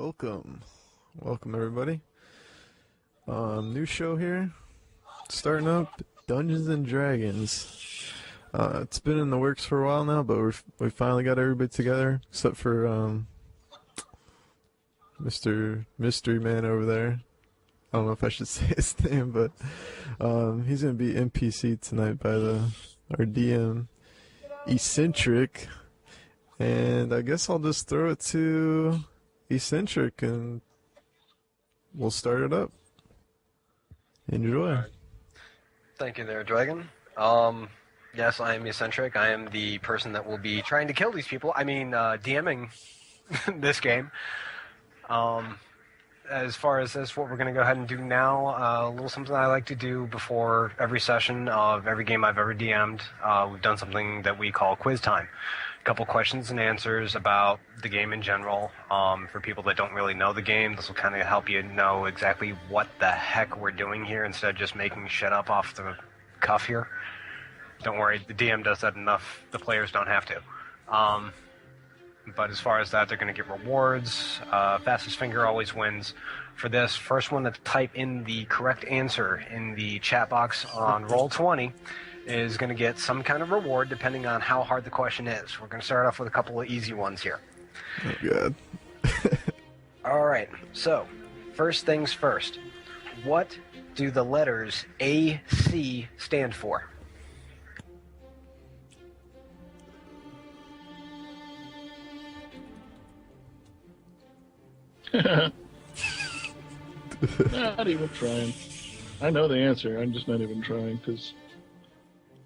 Welcome everybody. New show here, starting up, Dungeons and Dragons. It's been in the works for a while now, but we finally got everybody together, except for Mr. Mystery Man over there. I don't know if I should say his name, but he's gonna be NPC tonight by our DM, Eccentric, and I guess I'll just throw it to Eccentric and we'll start it up. Enjoy. Right. Thank you there, Dragon. Yes, I am Eccentric. I am the person that will be trying to kill these people. I mean, DMing this game. As far as this, what we're going to go ahead and do now, a little something I like to do before every session of every game I've ever DM'd. We've done something that we call quiz time. A couple questions and answers about the game in general. For people that don't really know the game, this will kind of help you know exactly what the heck we're doing here instead of just making shit up off the cuff here. Don't worry, the DM does that enough. The players don't have to. But as far as that, they're going to get rewards. Fastest finger always wins. For this, first one to type in the correct answer in the chat box on Roll20 is going to get some kind of reward depending on how hard the question is. We're going to start off with a couple of easy ones here. Oh, God. All right, so first things first. What do the letters AC stand for? Not even trying. I know the answer. I'm just not even trying because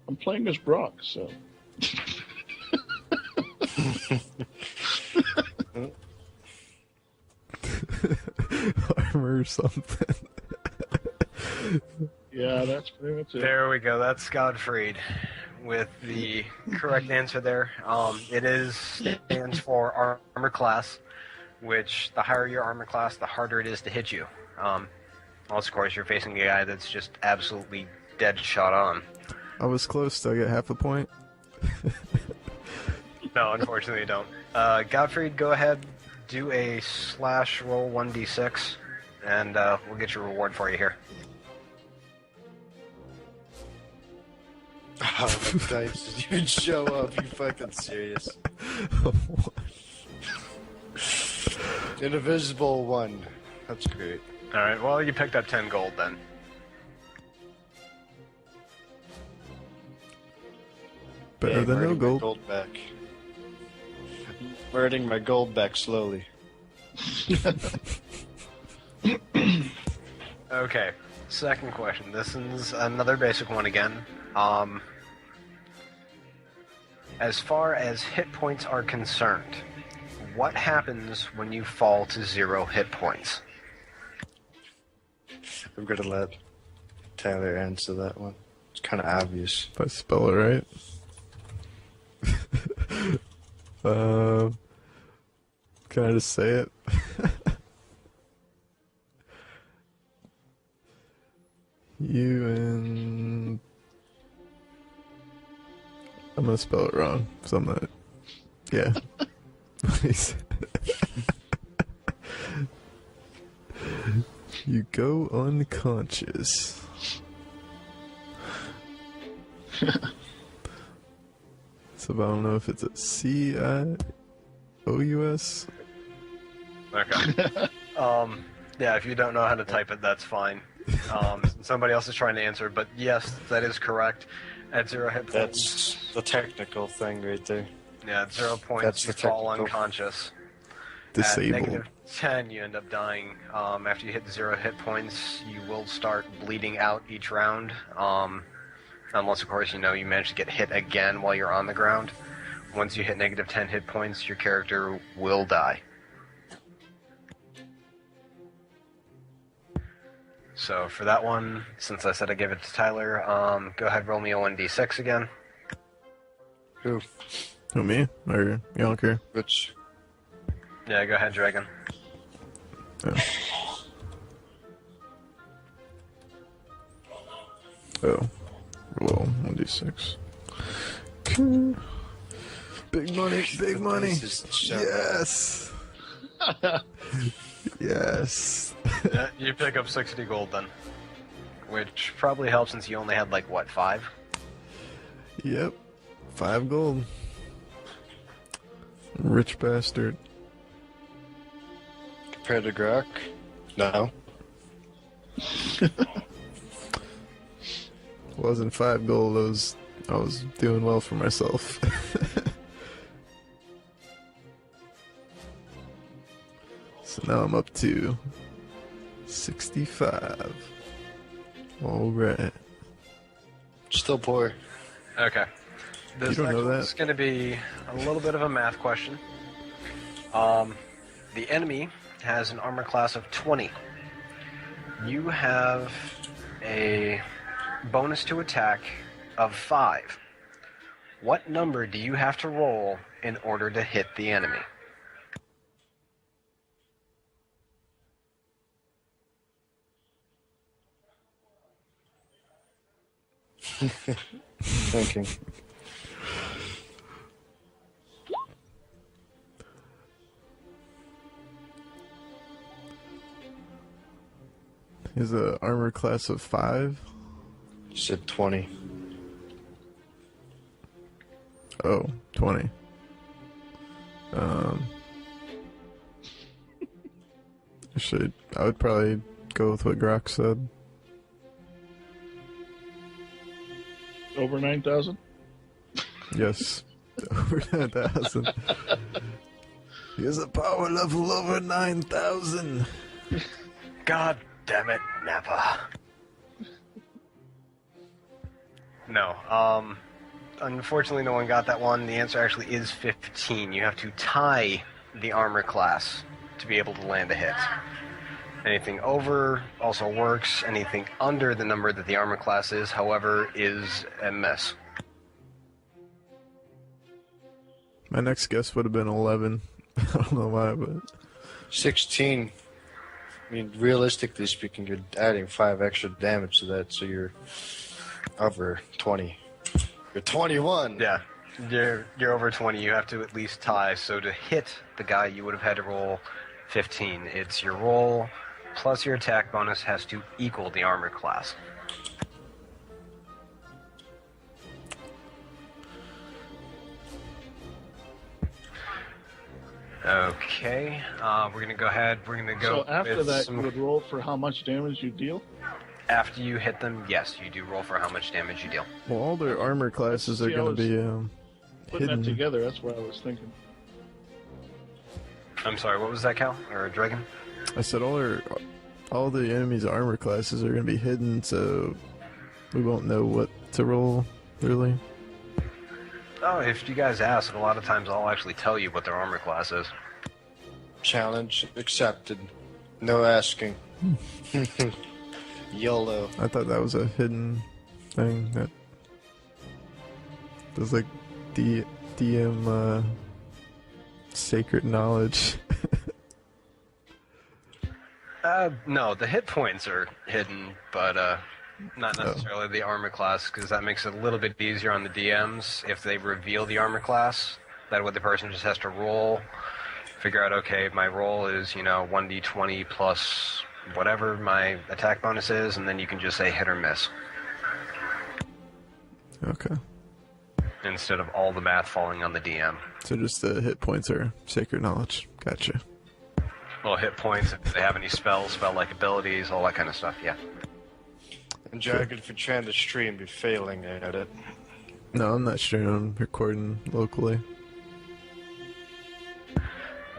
I'm playing as Brock. So. Armor or something. Yeah, that's pretty much it. There we go. That's Godfried with the correct answer there. It stands for armor class, which the higher your armor class, the harder it is to hit you. Also, of course, you're facing a guy that's just absolutely dead shot on. I was close to get half a point. No, unfortunately you don't. Godfried, go ahead, do a / roll 1d6, and we'll get your reward for you here. Oh, the dice didn't even show up. You fucking serious? An invisible 1. That's great. Alright, well, you picked up 10 gold then. Better than no gold. Gold back. Earning my gold back slowly. Okay, second question. This is another basic one again. As far as hit points are concerned, what happens when you fall to 0 hit points? I'm gonna let Tyler answer that one. It's kind of obvious. If I spell it right. Can I just say it? I'm gonna spell it wrong, so I'm not. Yeah. Please. You go unconscious. So I don't know if it's a C-I-O-U-S. Okay. Yeah, if you don't know how to type it, that's fine. Somebody else is trying to answer, but yes, that is correct. At 0 hit points. That's the technical thing right there. Yeah, at 0 points, That's you the fall technical. Unconscious. Disabled. At -10, you end up dying. After you hit 0 hit points, you will start bleeding out each round. Unless, of course, you manage to get hit again while you're on the ground. Once you hit -10 hit points, your character will die. So for that one, since I said I gave it to Tyler, go ahead, roll me a 1d6 again. Who? Who, me? Or you don't care? Which? Yeah, go ahead, Dragon. Oh. Roll 1d6. Okay. Big money, big money. Yes! Yes. Yeah, you pick up 60 gold then. Which probably helps since you only had, like, what, 5? Yep. 5 gold. Rich bastard. Compared to Grok? No. Wasn't 5 gold. I was doing well for myself. So now I'm up to 65. Alright. Still poor. Okay. This You don't know next one's going to be a little bit of a math question. The enemy has an armor class of 20. You have a bonus to attack of 5. What number do you have to roll in order to hit the enemy? Thinking. Is a armor class of 5? You said 20. Oh, 20. I would probably go with what Grok said. Over 9,000? Yes. Over 9,000. He has a power level over 9,000. God damn it, Nappa. No, unfortunately no one got that one. The answer actually is 15. You have to tie the armor class to be able to land a hit. Anything over also works. Anything under the number that the armor class is, however, is a miss. My next guess would have been 11. I don't know why, but 16. I mean, realistically speaking, you're adding 5 extra damage to that, so you're over 20. You're 21. Yeah, you're over 20. You have to at least tie. So to hit the guy, you would have had to roll 15. It's your roll plus your attack bonus has to equal the armor class. Okay, we're gonna go ahead. We're gonna go. So after with that, some... you would roll for how much damage you deal? After you hit them, yes, you do roll for how much damage you deal. well, all their armor classes are See, I going to be Putting hidden. that together, that's what I was thinking. I'm sorry, what was that, Cal? Or Dragon? I said all the enemies' armor classes are going to be hidden, so we won't know what to roll, really. Oh, if you guys ask, a lot of times I'll actually tell you what their armor class is. Challenge accepted. No asking. YOLO. I thought that was a hidden thing that was like DM sacred knowledge. No, the hit points are hidden, but not necessarily the armor class, because that makes it a little bit easier on the DMs if they reveal the armor class. That way the person just has to roll, figure out, okay, my roll is, 1d20 plus whatever my attack bonus is, and then you can just say hit or miss, Okay. instead of all the math falling on the DM. So just the hit points are sacred knowledge. Gotcha. Well, hit points, if they have any spells, spell-like abilities, all that kind of stuff, yeah. And Dragon, if you're trying to stream, be failing at it. No, I'm not streaming. I'm recording locally.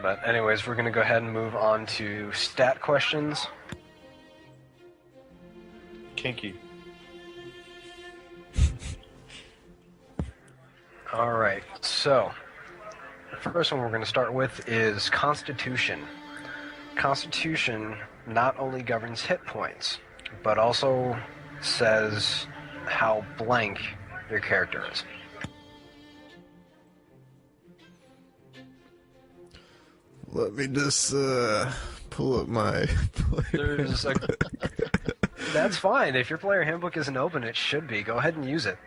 But anyways, we're going to go ahead and move on to stat questions. Kinky. Alright, so the first one we're going to start with is Constitution. Constitution not only governs hit points, but also says how blank your character is. Let me just pull up my player. There's a... That's fine. If your player handbook isn't open, it should be. Go ahead and use it.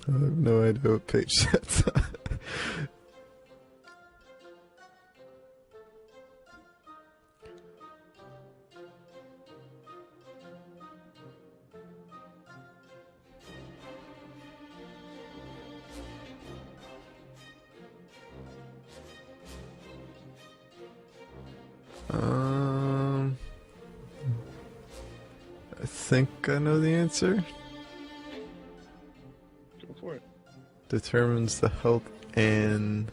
I have no idea what page that's on. I think I know the answer. Go for it. Determines the health and...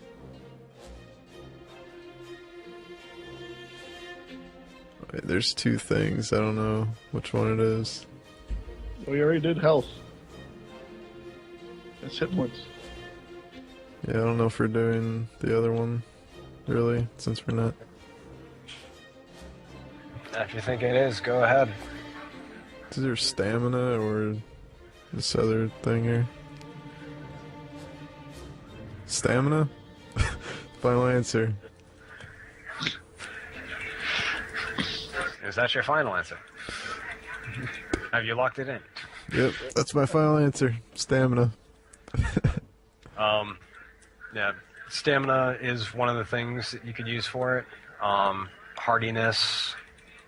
Wait, there's two things. I don't know which one it is. Well, you already did health. That's hit points. Yeah, I don't know if we're doing the other one, really, since we're not. If you think it is, go ahead. Is there stamina or this other thing here? Stamina? Final answer. Is that your final answer? Have you locked it in? Yep, that's my final answer. Stamina. Yeah, stamina is one of the things that you could use for it. Hardiness,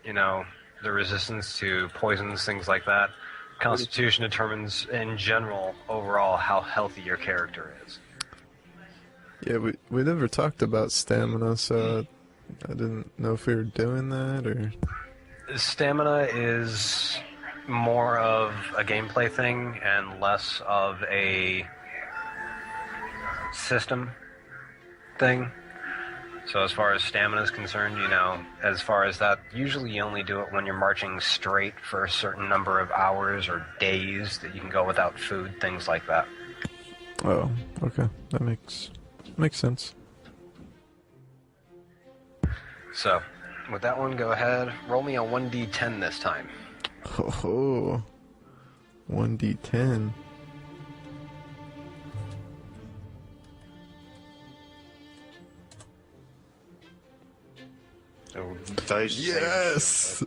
you know, the resistance to poisons, things like that. Constitution determines, in general, overall, how healthy your character is. Yeah, we never talked about stamina, so I didn't know if we were doing that or... Stamina is more of a gameplay thing and less of a system thing. So as far as stamina is concerned, you know, as far as that, usually you only do it when you're marching straight for a certain number of hours or days that you can go without food, things like that. Oh, okay. That makes sense. So, with that one, go ahead. Roll me a 1d10 this time. Oh, 1d10. Oh, dice. Yes!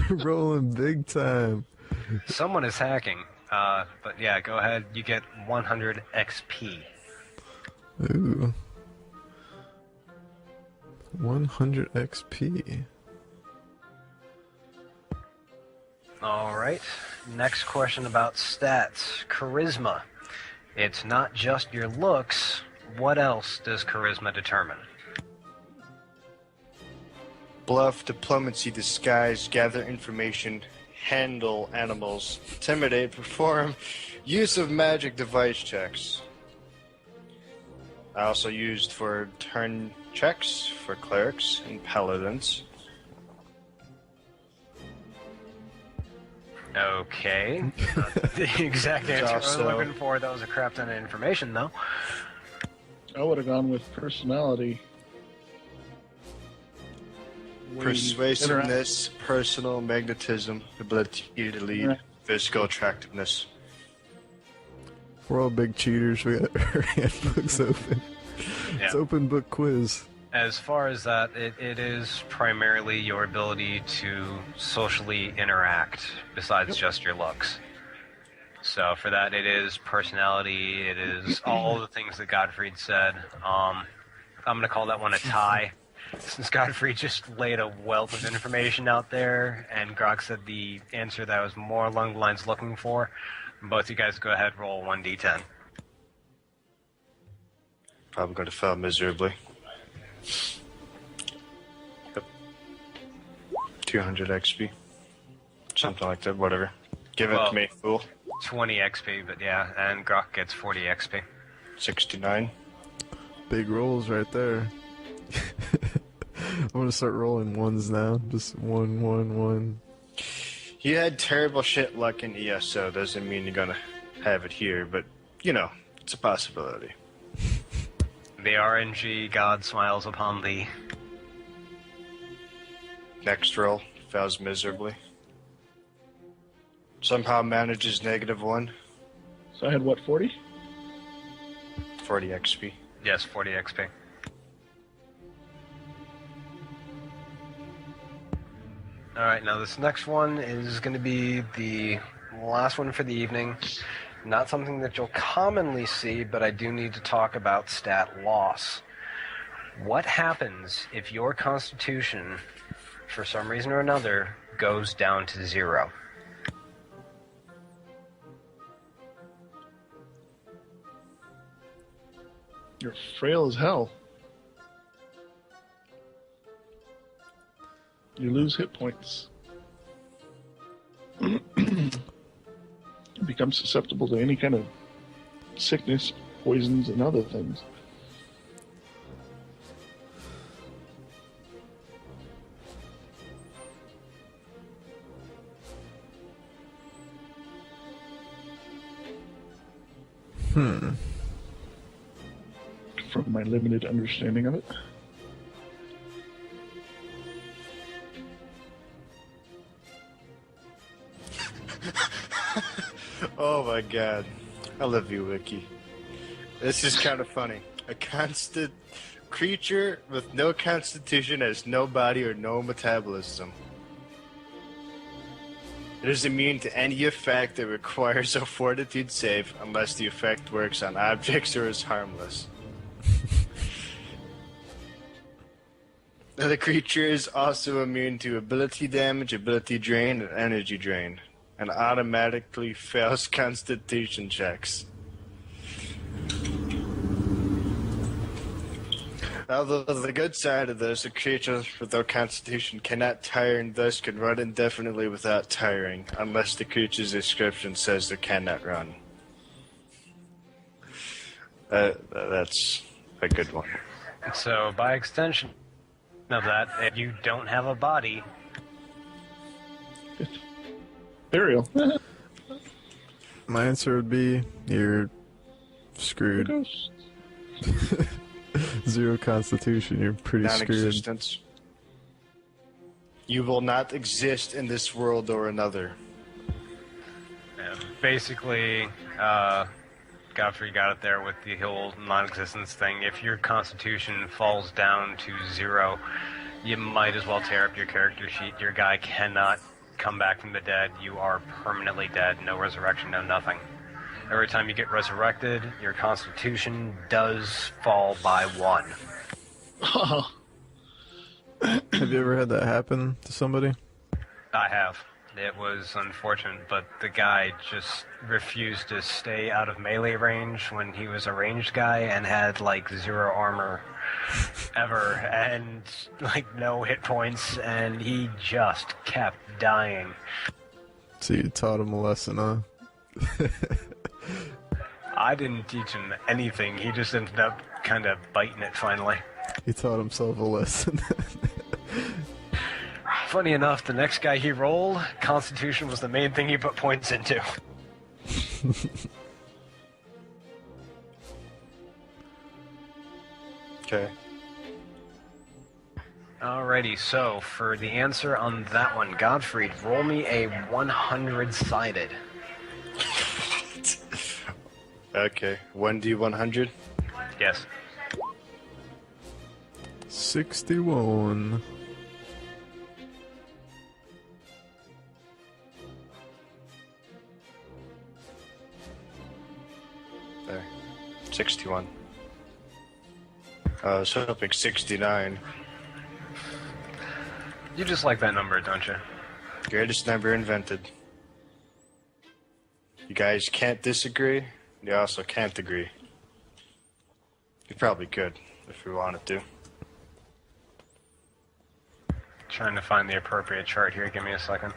Rolling big time. Someone is hacking. But yeah, go ahead. You get 100 XP. Ooh. 100 XP. Alright. Next question about stats. Charisma. It's not just your looks. What else does charisma determine? Bluff, diplomacy, disguise, gather information, handle animals, intimidate, perform use of magic device checks. I also used for turn checks for clerics and paladins. Okay. The exact answer I was looking for. That was a crap ton of information, though. I would have gone with personality. Persuasiveness, personal magnetism, ability to lead, physical attractiveness. We're all big cheaters. We got our handbooks open. Yeah. It's open book quiz. As far as that, it is primarily your ability to socially interact, besides just your looks. So for that, it is personality, it is all the things that Godfried said. I'm going to call that one a tie, since Godfried just laid a wealth of information out there, and Grog said the answer that I was more along the lines looking for. Both you guys go ahead, roll 1d10. Probably going to fail miserably. Yep. 200 XP. Something like that, whatever. Give it to me, fool. 20 XP, but yeah, and Grok gets 40 XP. 69. Big rolls right there. I'm gonna start rolling ones now. Just 1, 1, 1. You had terrible shit luck in ESO. Doesn't mean you're gonna have it here, but, you know, it's a possibility. The RNG god smiles upon thee. Next roll fails miserably. Somehow manages -1. So I had what, 40? 40 XP. Yes, 40 XP. Alright, now this next one is going to be the last one for the evening. Not something that you'll commonly see, but I do need to talk about stat loss. What happens if your constitution, for some reason or another, goes down to 0? You're frail as hell. You lose hit points. You become susceptible to any kind of sickness, poisons, and other things. From my limited understanding of it. Oh my god. I love you, Wiki. This is kind of funny. A constant creature with no constitution has no body or no metabolism. It is immune to any effect that requires a fortitude save unless the effect works on objects or is harmless. The creature is also immune to ability damage, ability drain, and energy drain, and automatically fails constitution checks. Although the good side of this, a creature without constitution cannot tire and thus can run indefinitely without tiring, unless the creature's description says they cannot run. That's a good one. So, by extension of that, if you don't have a body, Burial. My answer would be you're screwed. Ghost. 0 constitution, you're pretty screwed. Non-existence. You will not exist in this world or another. basically, Godfrey got it there with the whole non-existence thing. If your constitution falls down to 0, you might as well tear up your character sheet. Your guy cannot come back from the dead. You are permanently dead. No resurrection, no nothing. Every time you get resurrected, your constitution does fall by 1. Oh. Have you ever had that happen to somebody? I have. It was unfortunate, but the guy just refused to stay out of melee range when he was a ranged guy and had, like, 0 armor ever and, like, no hit points, and he just kept dying. So you taught him a lesson, huh? I didn't teach him anything. He just ended up kind of biting it finally. He taught himself a lesson. Funny enough, the next guy he rolled, Constitution was the main thing he put points into. Okay. Alrighty, so for the answer on that one, Godfrey, roll me a 100-sided. Okay. 1d100? Yes. 61. There. 61. I was hoping 69. You just like that number, don't you? Greatest number invented. You guys can't disagree. You also can't agree. You probably could, if we wanted to. Trying to find the appropriate chart here. Give me a second.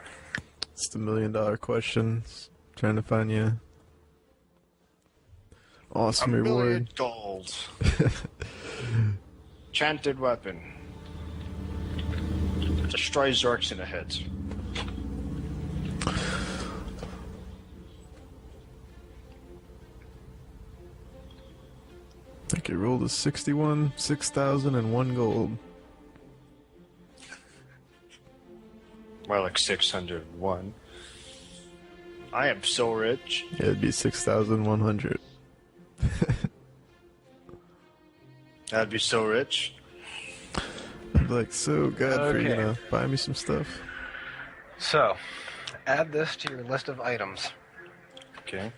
It's the $1 million question. Trying to find you awesome $1 million reward. gold. Enchanted weapon. Destroys orcs in a hit. Okay, rolled a 61, 6,001 gold. More like 601. I am so rich. Yeah, it'd be 6,100. I'd be so rich. I'd be like, so Godfrey, you Okay. know, buy me some stuff. So, add this to your list of items. Okay.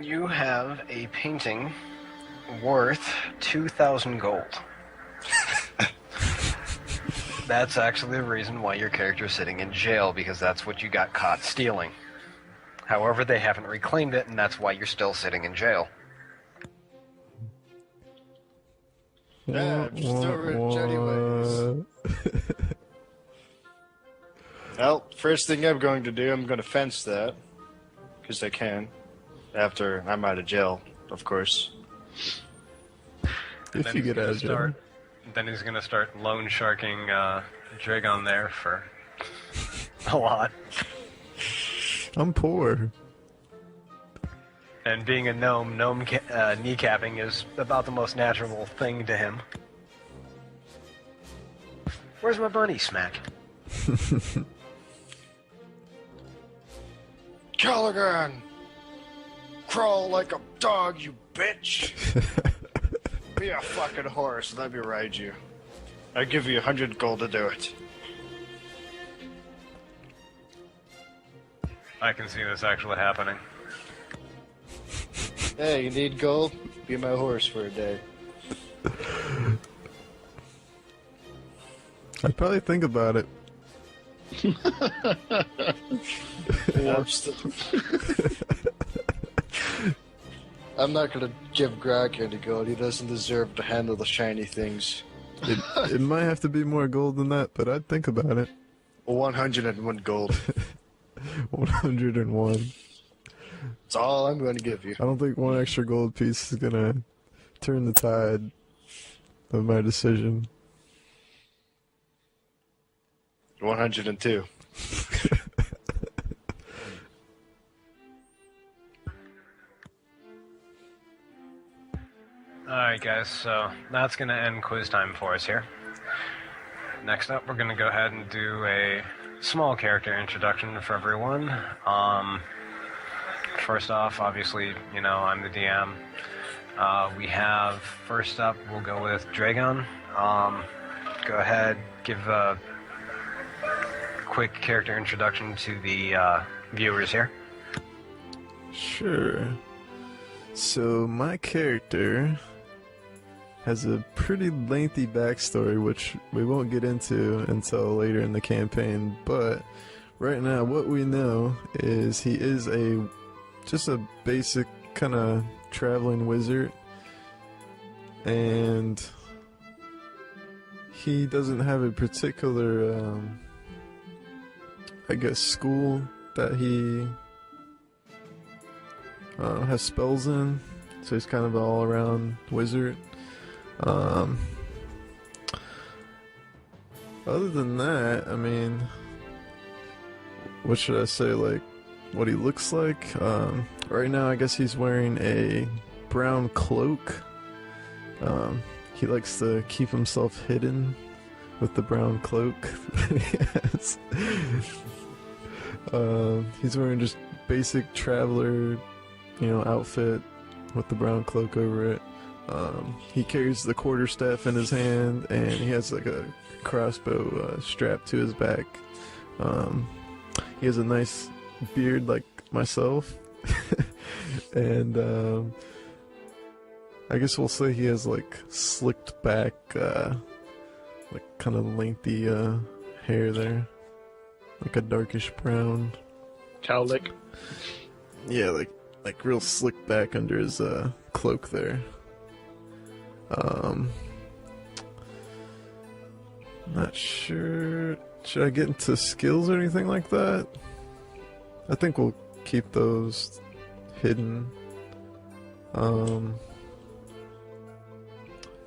You have a painting worth 2,000 gold. That's actually the reason why your character is sitting in jail, because that's what you got caught stealing. However, they haven't reclaimed it, and that's why you're still sitting in jail. Yeah, I'm still rich anyways. Well, first thing I'm going to do, I'm going to fence that. Because I can. After I'm out of jail, of course. If you get out of jail. Then he's going to start loan sharking Dragon there for a lot. I'm poor. And being a gnome kneecapping is about the most natural thing to him. Where's my bunny, Smack? Callaghan! Crawl like a dog, you bitch! Be a fucking horse, let me ride you. I'll give you 100 gold to do it. I can see this actually happening. Hey, you need gold? Be my horse for a day. I'd probably think about it. I'm not gonna give Grog any gold. He doesn't deserve to handle the shiny things. It might have to be more gold than that, but I'd think about it. 101 gold. 101. That's all I'm going to give you. I don't think one extra gold piece is gonna turn the tide of my decision. 102. Alright guys, so that's going to end quiz time for us here. Next up, we're going to go ahead and do a small character introduction for everyone. First off, obviously, you know, I'm the DM. We have, first up, we'll go with Dragon. Go ahead, give a quick character introduction to the viewers here. Sure. So my character has a pretty lengthy backstory, which we won't get into until later in the campaign, but right now what we know is he is just a basic kind of traveling wizard, and he doesn't have a particular I guess school that he has spells in, so he's kind of an all-around wizard. Other than that, I mean, what should I say, like, what he looks like? Right now, I guess he's wearing a brown cloak. He likes to keep himself hidden with the brown cloak that he has. He's wearing just basic traveler, outfit with the brown cloak over it. He carries the quarterstaff in his hand, and he has like a crossbow strapped to his back. He has a nice beard like myself, and I guess we'll say he has like slicked back, like kind of lengthy hair there, like a darkish brown. Cowlick. Yeah, like real slick back under his cloak there. Not sure. Should I get into skills or anything like that? I think we'll keep those hidden.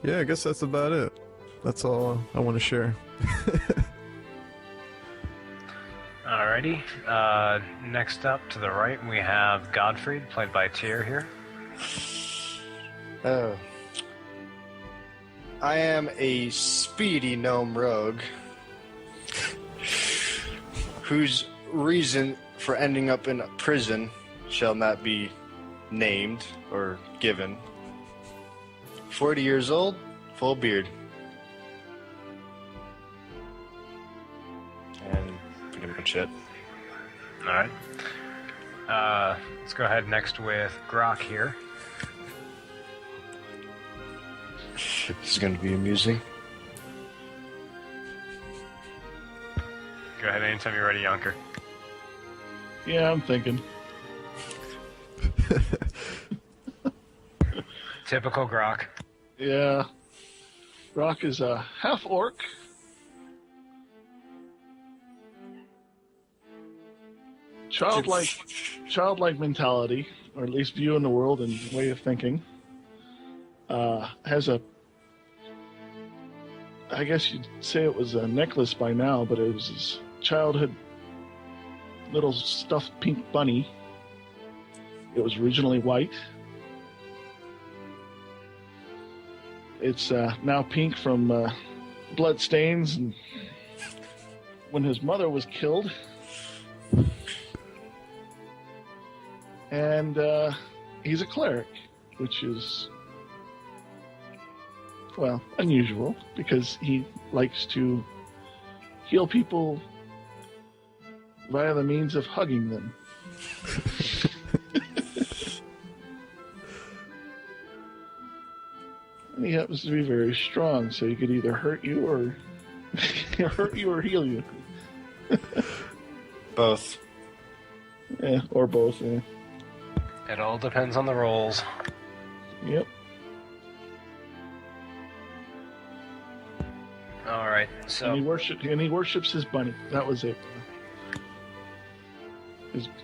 Yeah, I guess that's about it. That's all I want to share. Alrighty. Next up to the right, we have Godfried, played by Tyr here. Oh. I am a speedy gnome rogue whose reason for ending up in a prison shall not be named or given. 40 years old, full beard. And pretty much it. Alright. Let's go ahead next with Grok here. This is going to be amusing. Go ahead anytime you're ready, Yonker. Yeah, I'm thinking. Typical Grok. Yeah. Rock is a half-orc. Childlike mentality, or at least view in the world and way of thinking. Has a, I guess you'd say it was a necklace by now, but it was his childhood little stuffed pink bunny. It was originally white. It's now pink from blood stains and when his mother was killed. And he's a cleric, which is, well, unusual because he likes to heal people via the means of hugging them. And he happens to be very strong, so he could either hurt you or heal you. Both. Yeah, or both. Yeah. It all depends on the rolls. Yep. All right, so And he worships his bunny. That was it.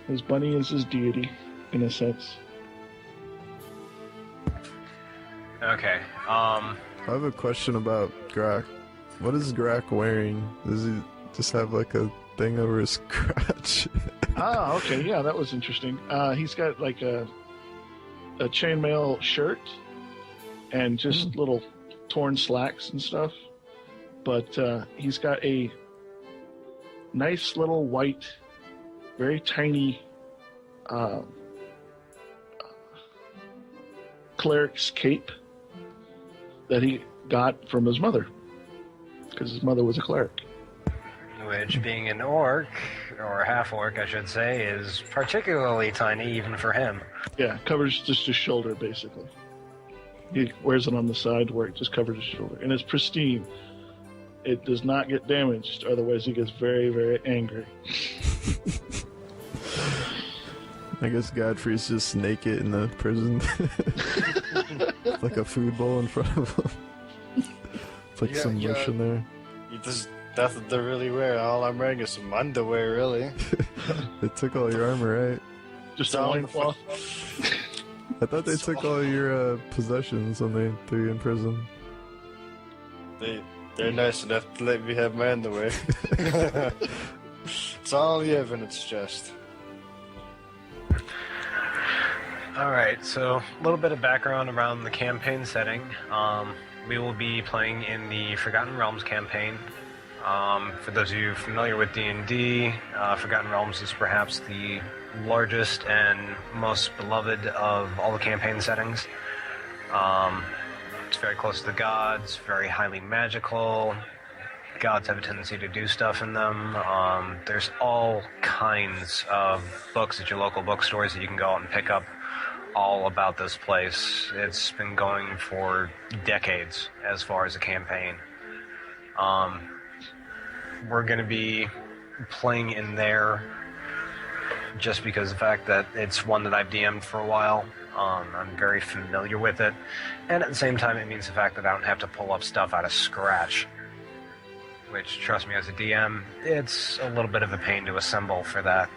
His bunny is his deity, in a sense. okay. I have a question about Grak. What is Grak wearing? Does he just have like a thing over his crotch? Ah, okay, yeah, that was interesting. He's got like a chainmail shirt and just little torn slacks and stuff. But he's got a nice little white, very tiny cleric's cape that he got from his mother, because his mother was a cleric. Which, being an orc, or a half-orc, I should say, is particularly tiny even for him. Yeah, covers just his shoulder, basically. He wears it on the side where it just covers his shoulder. And it's pristine. It does not get damaged, otherwise he gets very, very angry. I guess Godfrey's just naked in the prison. Like a food bowl in front of him. It's like some mush in there. There's nothing to really wear. All I'm wearing is some underwear, really. They took all your armor, right? Just a loincloth. I thought they took all your possessions when they threw you in prison. They're nice enough to let me have my underwear. It's all the evidence, just. Alright, so a little bit of background around the campaign setting. We will be playing in the Forgotten Realms campaign. For those of you familiar with D&D, Forgotten Realms is perhaps the largest and most beloved of all the campaign settings. It's very close to the gods, very highly magical. Gods have a tendency to do stuff in them. There's all kinds of books at your local bookstores that you can go out and pick up all about this place. It's been going for decades as far as a campaign. We're going to be playing in there just because of the fact that it's one that I've DM'd for a while. I'm very familiar with it, and at the same time it means the fact that I don't have to pull up stuff out of scratch, which, trust me, as a DM, it's a little bit of a pain to assemble for that.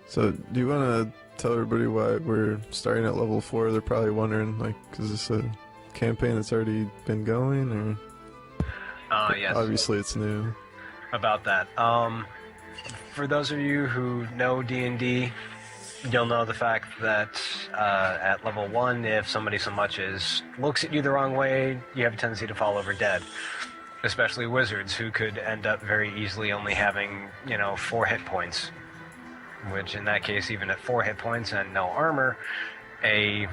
So, do you want to tell everybody why we're starting at level 4? They're probably wondering, like, is this a campaign that's already been going, or? Yes. Obviously, it's new. About that. For those of you who know D&D, you'll know the fact that at level 1, if somebody so much as looks at you the wrong way, you have a tendency to fall over dead. Especially wizards, who could end up very easily only having, 4 hit points. Which, in that case, even at 4 hit points and no armor, a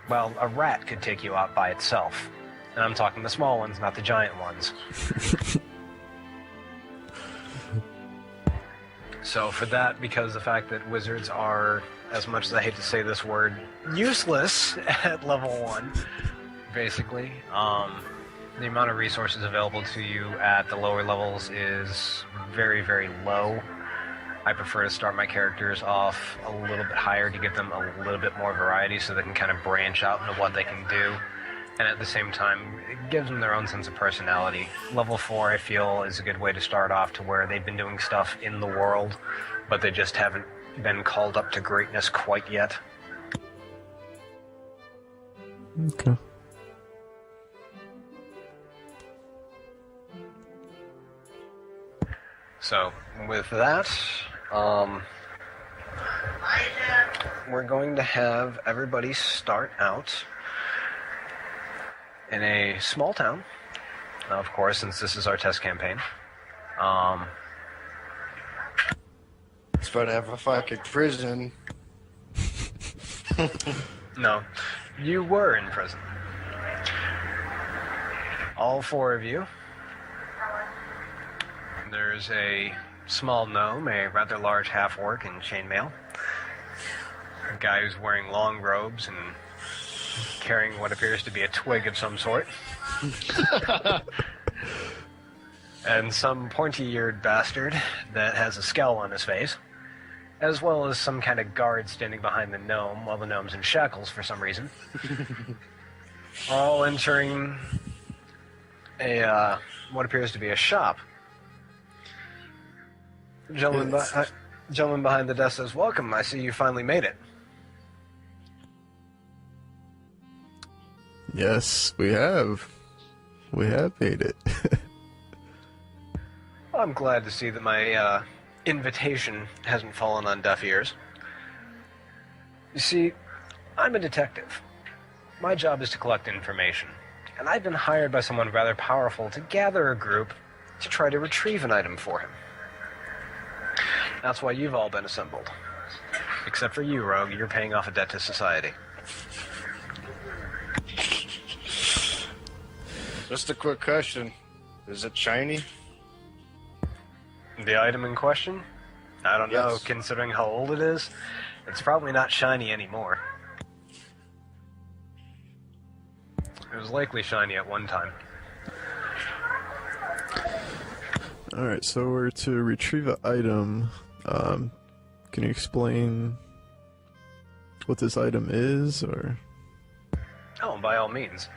rat could take you out by itself. And I'm talking the small ones, not the giant ones. So for that, because the fact that wizards are, as much as I hate to say this word, useless at level 1, basically, the amount of resources available to you at the lower levels is very, very low. I prefer to start my characters off a little bit higher to give them a little bit more variety so they can kind of branch out into what they can do. And at the same time, it gives them their own sense of personality. Level 4, I feel, is a good way to start off to where they've been doing stuff in the world, but they just haven't been called up to greatness quite yet. Okay. So, with that, we're going to have everybody start out in a small town. Now, of course, since this is our test campaign. It's about to have a fucking prison. No, you were in prison. All 4 of you. There's a small gnome, a rather large half-orc in chainmail. A guy who's wearing long robes and carrying what appears to be a twig of some sort. And some pointy-eared bastard that has a scowl on his face. As well as some kind of guard standing behind the gnome while the gnome's in shackles for some reason. All entering a what appears to be a shop. Gentleman behind the desk says, "Welcome, I see you finally made it." Yes, we have. We have made it. Well, I'm glad to see that my invitation hasn't fallen on deaf ears. You see, I'm a detective. My job is to collect information, and I've been hired by someone rather powerful to gather a group to try to retrieve an item for him. That's why you've all been assembled. Except for you, Rogue. You're paying off a debt to society. Just a quick question. Is it shiny? The item in question? I don't know, Yes. considering how old it is. It's probably not shiny anymore. It was likely shiny at one time. Alright, so we're to retrieve an item. Can you explain what this item is, or? Oh, by all means.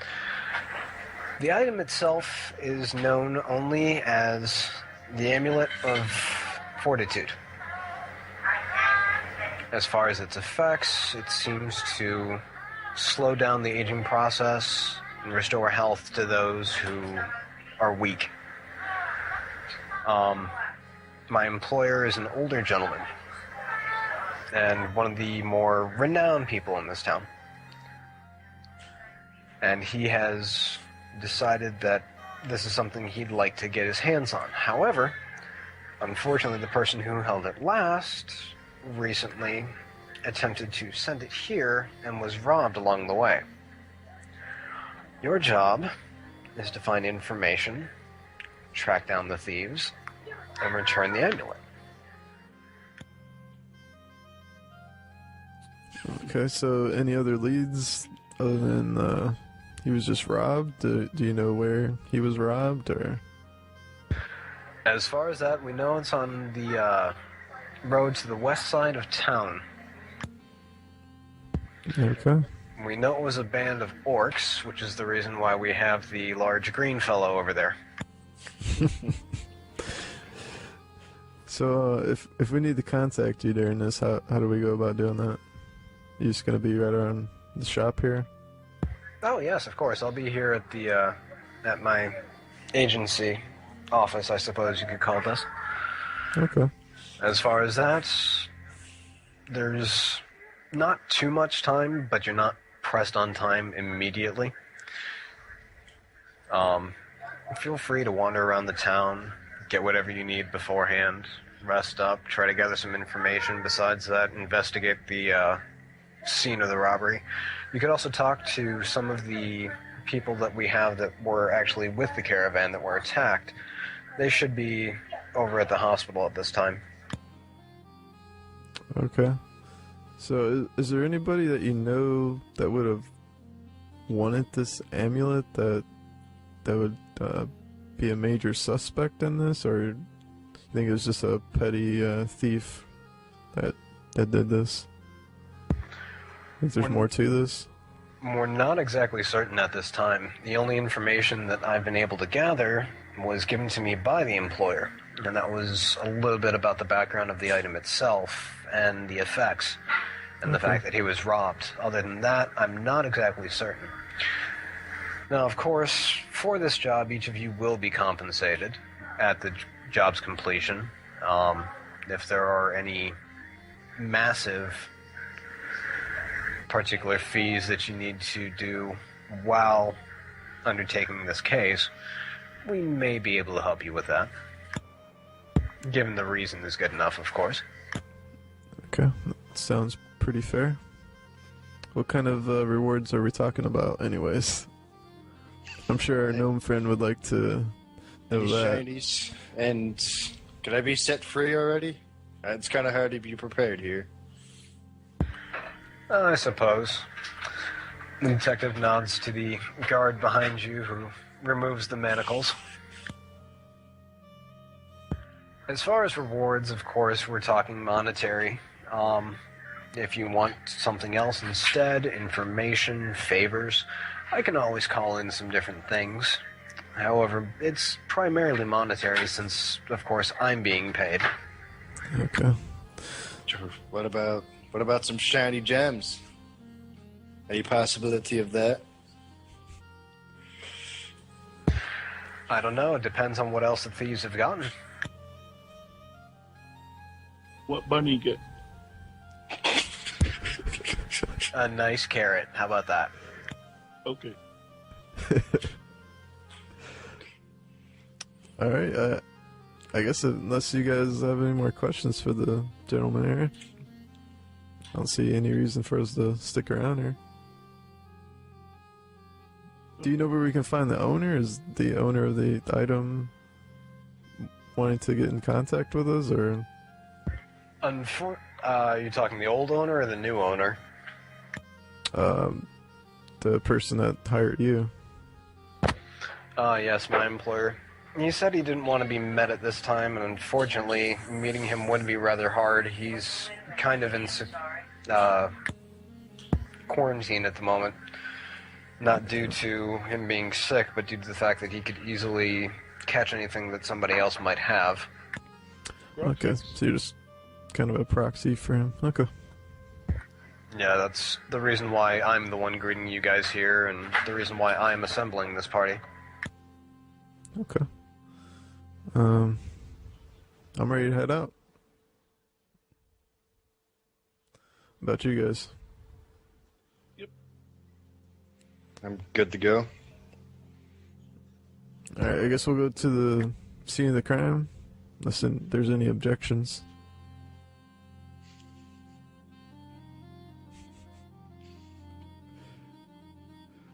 The item itself is known only as the Amulet of Fortitude. As far as its effects, it seems to slow down the aging process and restore health to those who are weak. My employer is an older gentleman, and one of the more renowned people in this town. And he has decided that this is something he'd like to get his hands on. However, unfortunately, the person who held it last recently attempted to send it here and was robbed along the way. Your job is to find information, track down the thieves, and return the amulet. Okay, so any other leads other than he was just robbed? Do you know where he was robbed, or? As far as that, we know it's on the road to the west side of town. Okay. We know it was a band of orcs, which is the reason why we have the large green fellow over there. So if we need to contact you during this, how do we go about doing that? You just gonna be right around the shop here? Oh yes, of course. I'll be here at the at my agency office, I suppose you could call this. Okay. As far as that, there's not too much time, but you're not pressed on time immediately. Feel free to wander around the town, get whatever you need beforehand, rest up, try to gather some information. Besides that, investigate the scene of the robbery. You could also talk to some of the people that we have that were actually with the caravan that were attacked. They should be over at the hospital at this time. Okay. So, is there anybody that you know that would have wanted this amulet that would be a major suspect in this, or you think it was just a petty thief that did this? Is there more to this? We're not exactly certain at this time. The only information that I've been able to gather was given to me by the employer, and that was a little bit about the background of the item itself and the effects, and the fact that he was robbed. Other than that, I'm not exactly certain. Now, of course, for this job, each of you will be compensated at the job's completion. If there are any massive particular fees that you need to do while undertaking this case, we may be able to help you with that. Given the reason is good enough, of course. Okay, that sounds pretty fair. What kind of rewards are we talking about, anyways? I'm sure our gnome friend would like to know that. Shinies. And could I be set free already? It's kind of hard to be prepared here. I suppose. The detective nods to the guard behind you, who removes the manacles. As far as rewards, of course, we're talking monetary. If you want something else instead, information, favors, I can always call in some different things. However, it's primarily monetary since, of course, I'm being paid. Okay. What about some shiny gems? Any possibility of that? I don't know. It depends on what else the thieves have gotten. What bunny you get? A nice carrot. How about that? Okay. All right. I guess unless you guys have any more questions for the gentleman here, I don't see any reason for us to stick around here. Do you know where we can find the owner? Is the owner of the item wanting to get in contact with us, or? You're talking the old owner or the new owner? The person that hired you. Yes, my employer. He said he didn't want to be met at this time, and unfortunately, meeting him would be rather hard. He's kind of in quarantine at the moment. Not due to him being sick, but due to the fact that he could easily catch anything that somebody else might have. Okay, so you're just kind of a proxy for him. Okay. Yeah, that's the reason why I'm the one greeting you guys here, and the reason why I'm assembling this party. Okay. I'm ready to head out. How about you guys? I'm good to go. Alright, I guess we'll go to the scene of the crime, unless there's any objections.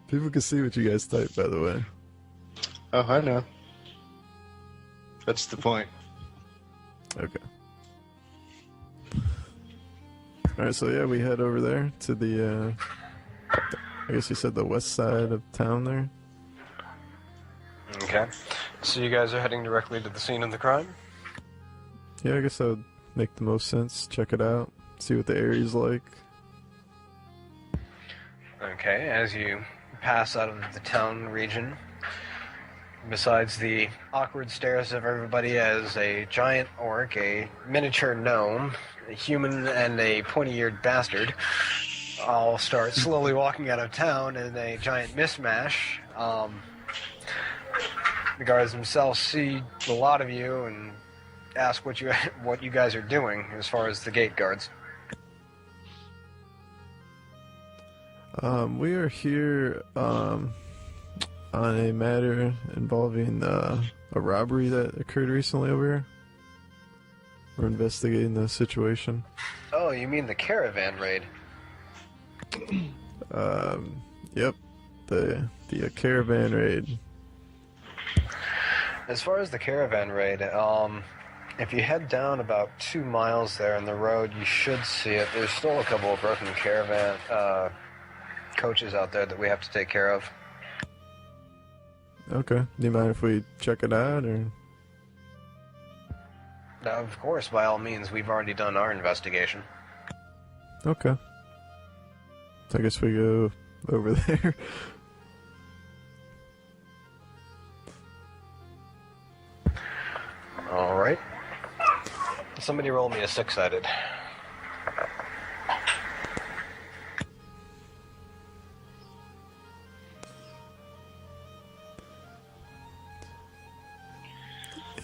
People can see what you guys type, by the way. Oh, I know. That's the point. Okay. Alright, so yeah, we head over there to the, I guess you said the west side of town there? Okay. So you guys are heading directly to the scene of the crime? Yeah, I guess that would make the most sense. Check it out. See what the area's like. Okay, as you pass out of the town region, besides the awkward stares of everybody as a giant orc, a miniature gnome, a human, and a pointy-eared bastard all start slowly walking out of town in a giant mishmash. The guards themselves see a lot of you and ask what you guys are doing as far as the gate guards. We are here on a matter involving a robbery that occurred recently over here. We're investigating the situation. Oh, you mean the caravan raid? Yep, the caravan raid. As far as the caravan raid, If you head down about 2 miles there on the road, you should see it. There's still a couple of broken caravan coaches out there that we have to take care of. Okay. Do you mind if we check it out, or? Of course, by all means, we've already done our investigation. Okay. So I guess we go over there. All right. Somebody roll me a 6-sided.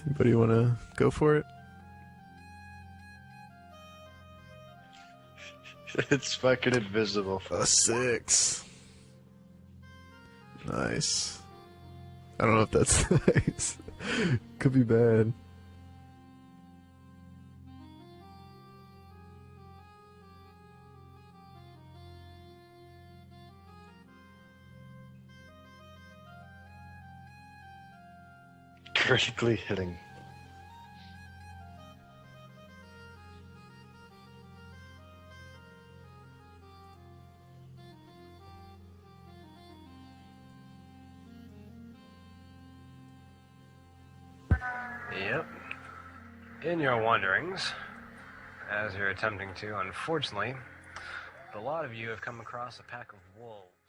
Anybody want to go for it? It's fucking invisible. A 6. Nice. I don't know if that's nice. Could be bad. Critically hitting. Yep. In your wanderings, as you're attempting to, unfortunately, a lot of you have come across a pack of wolves.